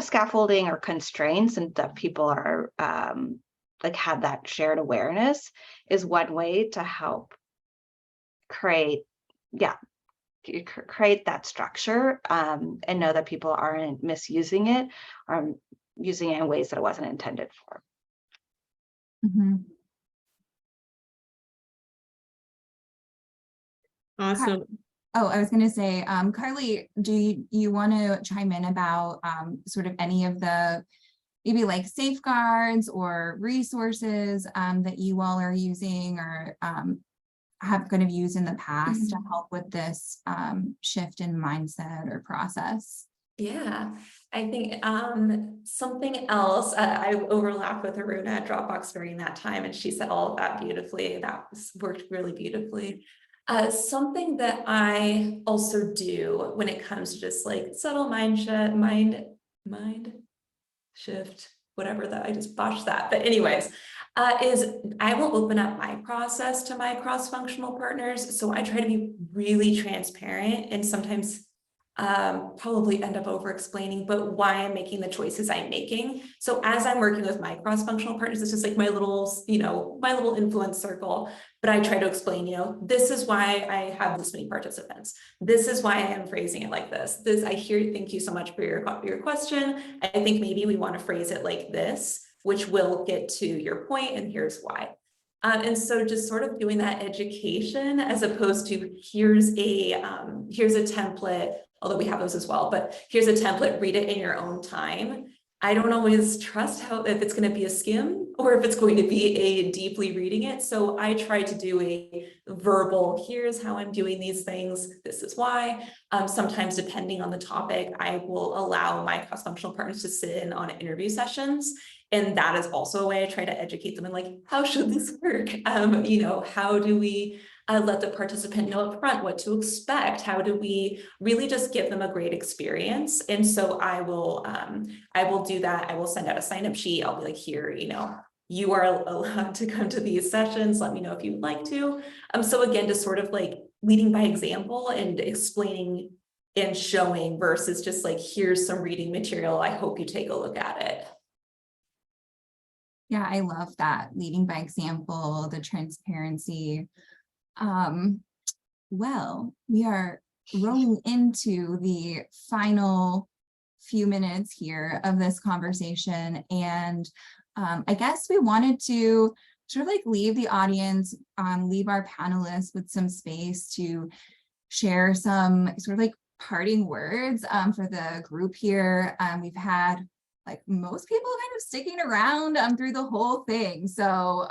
scaffolding or constraints, and that people are have that shared awareness is one way to help create that structure, and know that people aren't misusing it or using it in ways that it wasn't intended for. Mm-hmm. Awesome. Oh, I was going to say, Carly, do you want to chime in about sort of any of the maybe like safeguards or resources that you all are using or have kind of used in the past to help with this shift in mindset or process? Yeah, I think something else, I overlapped with Aruna at Dropbox during that time, and she said all of that beautifully. Worked really beautifully. Something that I also do when it comes to just like subtle mind shift, whatever that, I just botched that. But anyways, is I will open up my process to my cross-functional partners. So I try to be really transparent, and sometimes probably end up over explaining, but why I'm making the choices I'm making. So as I'm working with my cross-functional partners, it's just like my little, my little influence circle. But I try to explain, this is why I have this many participants. This is why I am phrasing it like this. Thank you so much for your question. I think maybe we want to phrase it like this, which will get to your point, and here's why. And so just sort of doing that education as opposed to here's a template, although we have those as well, but here's a template, read it in your own time. I don't always trust if it's going to be a skim or if it's going to be a deeply reading it. So I try to do a verbal, here's how I'm doing these things, this is why. Sometimes depending on the topic, I will allow my cross-functional partners to sit in on interview sessions. And that is also a way I try to educate them in like, how should this work? How do we let the participant know up front what to expect? How do we really just give them a great experience? And so I will do that. I will send out a sign-up sheet. I'll be like, here, you are allowed to come to these sessions. Let me know if you'd like to. So again, just sort of like leading by example and explaining and showing versus just like, here's some reading material. I hope you take a look at it. Yeah, I love that, leading by example, the transparency. Well, we are rolling into the final few minutes here of this conversation, and I guess we wanted to sort of like leave the audience, leave our panelists with some space to share some sort of like parting words for the group here. We've had like most people kind of sticking around through the whole thing. So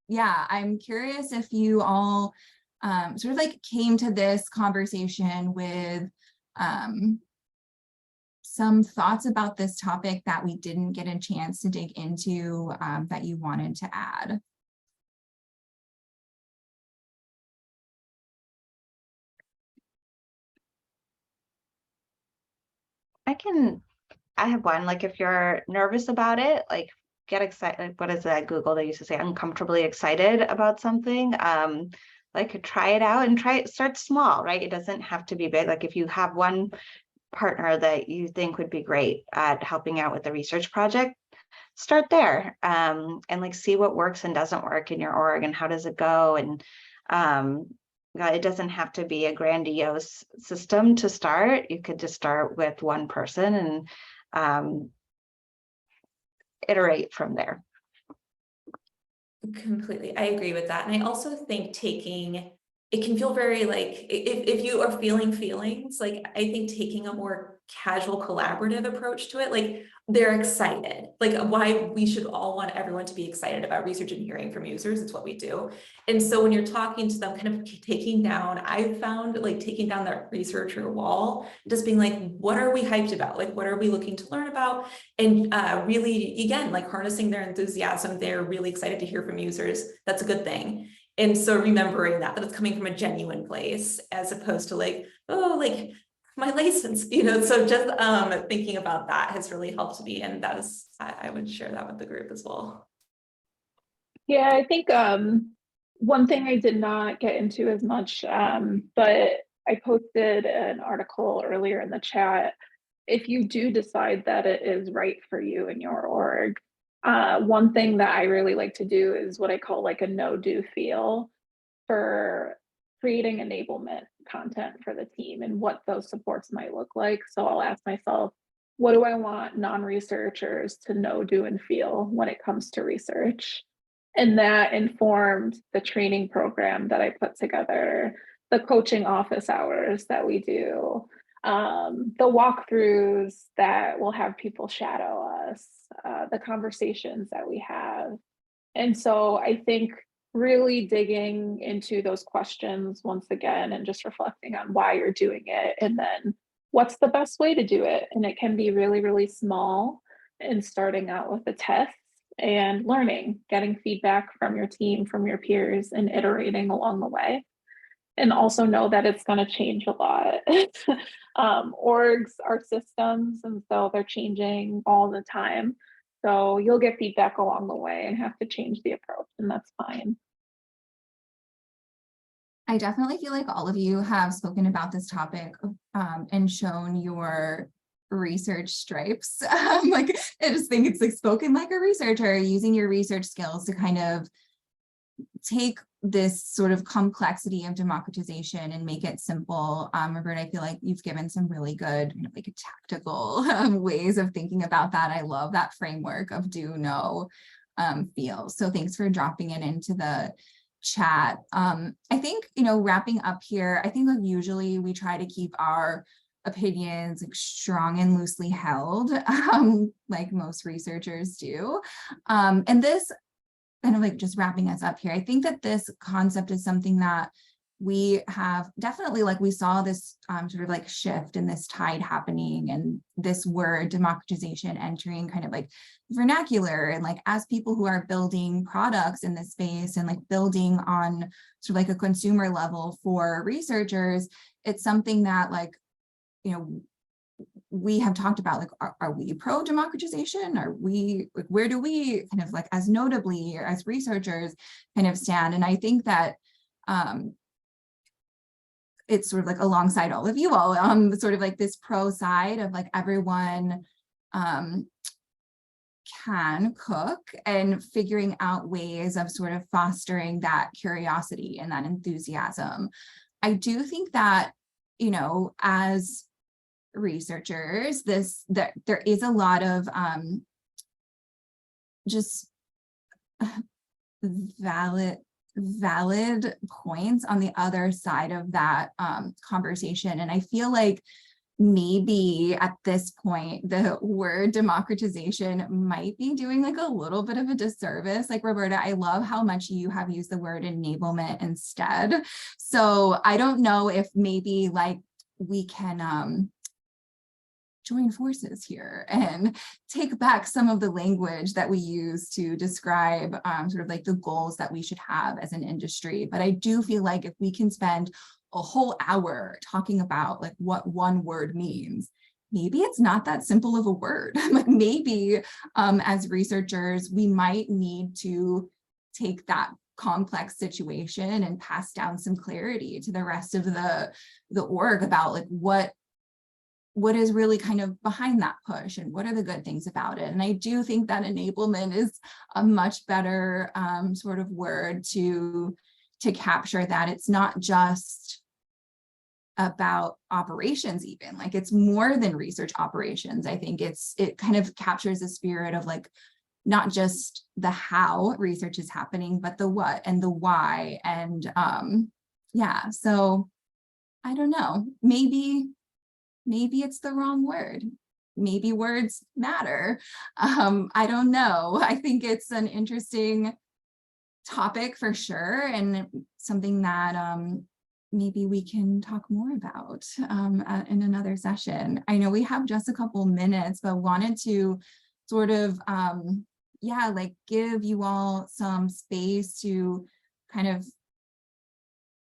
yeah, I'm curious if you all sort of like came to this conversation with some thoughts about this topic that we didn't get a chance to dig into that you wanted to add. I have one, like if you're nervous about it, like get excited. What is that Google, they used to say uncomfortably excited about something. Like try it out and start small, right? It doesn't have to be big. Like if you have one partner that you think would be great at helping out with the research project, start there and like see what works and doesn't work in your org and how does it go. And it doesn't have to be a grandiose system to start. You could just start with one person and iterate from there. Completely, I agree with that. And I also think it can feel very like, if you are feeling feelings, like I think taking a more casual collaborative approach to it, like they're excited, like why we should all want everyone to be excited about research and hearing from users. It's what we do. And so when you're talking to them, kind of I've found like taking down that researcher wall, just being like, what are we hyped about? Like, what are we looking to learn about? And really, again, like harnessing their enthusiasm. They're really excited to hear from users. That's a good thing. And so remembering that it's coming from a genuine place as opposed to like, oh, like my license, so just thinking about that has really helped me. And that is, I would share that with the group as well. Yeah, I think one thing I did not get into as much, but I posted an article earlier in the chat. If you do decide that it is right for you in your org, one thing that I really like to do is what I call like a no-do feel for creating enablement content for the team and what those supports might look like. So I'll ask myself, what do I want non-researchers to know, do, and feel when it comes to research? And that informed the training program that I put together, the coaching office hours that we do, the walkthroughs that will have people shadow us, the conversations that we have. And so I think really digging into those questions once again and just reflecting on why you're doing it, and then what's the best way to do it? And it can be really, really small, and starting out with a test and learning, getting feedback from your team, from your peers, and iterating along the way. And also know that it's going to change a lot. Orgs are systems, and so they're changing all the time. So you'll get feedback along the way and have to change the approach, and that's fine. I definitely feel like all of you have spoken about this topic and shown your research stripes. Like, I just think it's like spoken like a researcher, using your research skills to kind of take this sort of complexity of democratization and make it simple. Roberta, I feel like you've given some really good, like tactical ways of thinking about that. I love that framework of do, know, feel. So thanks for dropping it into the chat. I think, wrapping up here, I think like usually we try to keep our opinions like strong and loosely held, like most researchers do. And this kind of like just wrapping us up here, I think that this concept is something that we have definitely, like we saw this sort of like shift in this tide happening, and this word democratization entering kind of like vernacular, and like as people who are building products in this space and like building on sort of like a consumer level for researchers, it's something that like, we have talked about, like, are we pro democratization? Are we, like, where do we kind of like as notably or as researchers kind of stand? And I think that it's sort of like alongside all of you all, sort of like this pro side of like everyone can cook, and figuring out ways of sort of fostering that curiosity and that enthusiasm. I do think that, as researchers, that there is a lot of just valid points on the other side of that conversation. And I feel like maybe at this point, the word democratization might be doing like a little bit of a disservice. Like, Roberta, I love how much you have used the word enablement instead. So I don't know if maybe like we can join forces here and take back some of the language that we use to describe sort of like the goals that we should have as an industry. But I do feel like if we can spend a whole hour talking about like what one word means, maybe it's not that simple of a word. Like maybe as researchers, we might need to take that complex situation and pass down some clarity to the rest of the org about like what is really kind of behind that push and what are the good things about it. And I do think that enablement is a much better sort of word to capture that. It's not just about operations, even like it's more than research operations. I think it kind of captures the spirit of like not just the how research is happening, but the what and the why. And yeah, so I don't know, maybe it's the wrong word. Maybe words matter. I don't know. I think it's an interesting topic for sure, and something that maybe we can talk more about in another session. I know we have just a couple minutes, but wanted to sort of, yeah, like give you all some space to kind of,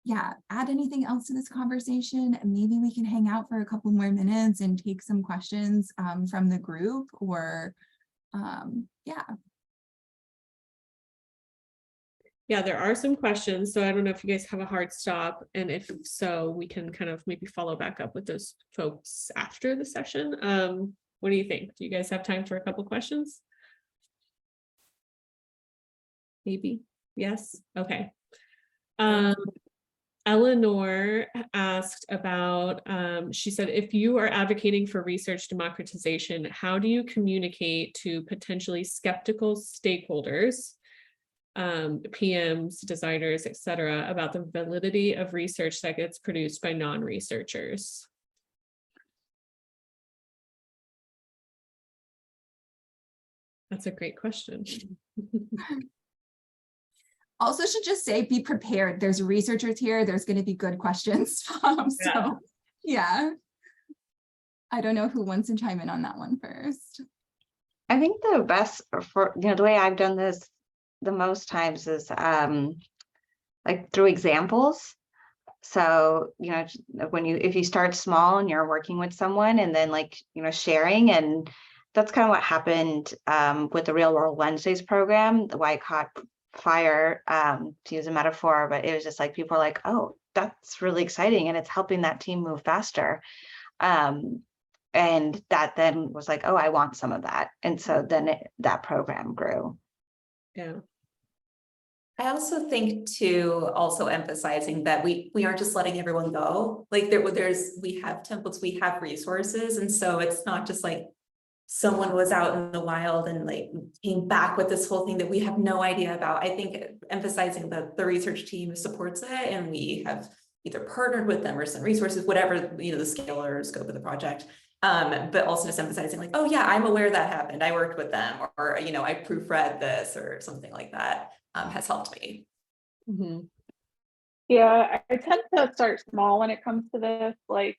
yeah, add anything else to this conversation. Maybe we can hang out for a couple more minutes and take some questions from the group, or yeah. Yeah, there are some questions. So I don't know if you guys have a hard stop, and if so, we can kind of maybe follow back up with those folks after the session. What do you think? Do you guys have time for a couple questions? Maybe, yes, okay. Eleanor asked about, she said, if you are advocating for research democratization, how do you communicate to potentially skeptical stakeholders, PMs, designers, etc., about the validity of research that gets produced by non-researchers? That's a great question. Also should just say, be prepared. There's researchers here. There's going to be good questions. So, yeah. I don't know who wants to chime in on that one first. I think the best for, the way I've done this the most times is like through examples. So, if you start small and you're working with someone and then sharing, and that's kind of what happened with the Real World Wednesdays program, the White Hot Fire, to use a metaphor, but it was just like, people are like, oh, that's really exciting. And it's helping that team move faster. And that then was like, oh, I want some of that. And so then that program grew. Yeah. I also think too, also emphasizing that we aren't just letting everyone go. Like we have templates, we have resources. And so it's not just like someone was out in the wild and like came back with this whole thing that we have no idea about. I think emphasizing that the research team supports it, and we have either partnered with them or sent resources, whatever, the scale or scope of the project. But also just emphasizing like, oh yeah, I'm aware that happened. I worked with them, or, I proofread this or something like that, has helped me. Mm-hmm. Yeah, I tend to start small when it comes to this, like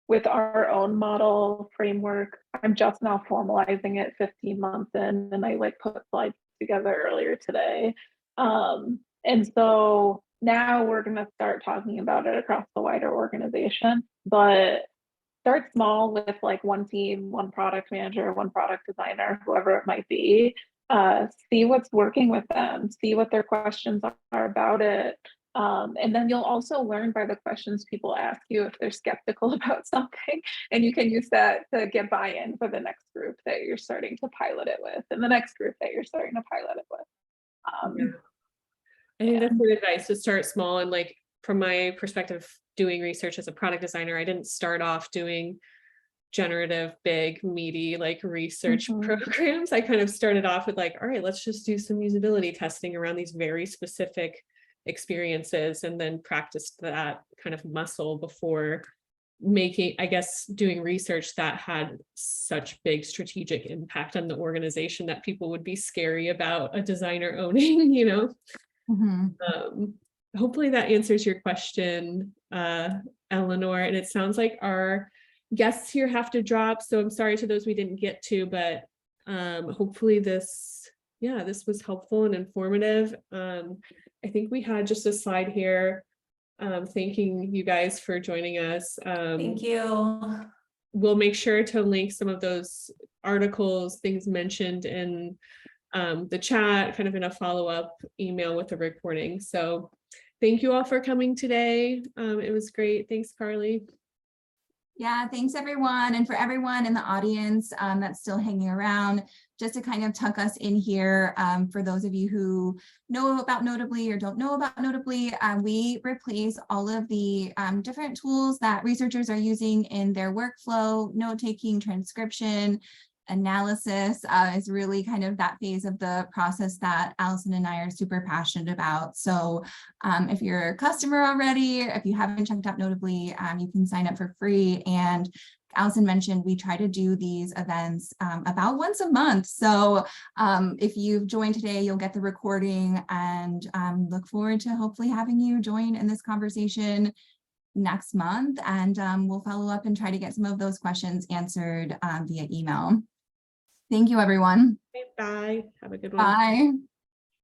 with our own model framework. I'm just now formalizing it 15 months in, and I put slides together earlier today. And so now we're going to start talking about it across the wider organization, but start small with one team, one product manager, one product designer, whoever it might be. See what's working with them, see what their questions are about it. And then you'll also learn by the questions people ask you if they're skeptical about something, and you can use that to get buy-in for the next group that you're starting to pilot it with, and the next group that you're starting to pilot it with. I think that's good advice, to start small. And from my perspective, doing research as a product designer, I didn't start off doing generative, big, meaty, research programs. I kind of started off with all right, let's just do some usability testing around these very specific experiences, and then practiced that kind of muscle before doing research that had such big strategic impact on the organization that people would be scary about a designer owning, Hopefully that answers your question, Eleanor. And it sounds like our guests here have to drop, so I'm sorry to those we didn't get to, but hopefully this was helpful and informative. I think we had just a slide here thanking you guys for joining us. Thank you. We'll make sure to link some of those articles, things mentioned in the chat, kind of in a follow-up email with the recording. So thank you all for coming today. It was great. Thanks, Carly. Yeah, thanks everyone. And for everyone in the audience that's still hanging around, just to kind of tuck us in here, for those of you who know about Notably or don't know about Notably, we replace all of the different tools that researchers are using in their workflow. Note-taking, transcription, analysis is really kind of that phase of the process that Allison and I are super passionate about. So if you're a customer already, if you haven't checked out Notably, you can sign up for free. And Allison mentioned we try to do these events about once a month. So if you've joined today, you'll get the recording, and look forward to hopefully having you join in this conversation next month. And we'll follow up and try to get some of those questions answered via email. Thank you, everyone. Bye. Have a good one. Bye.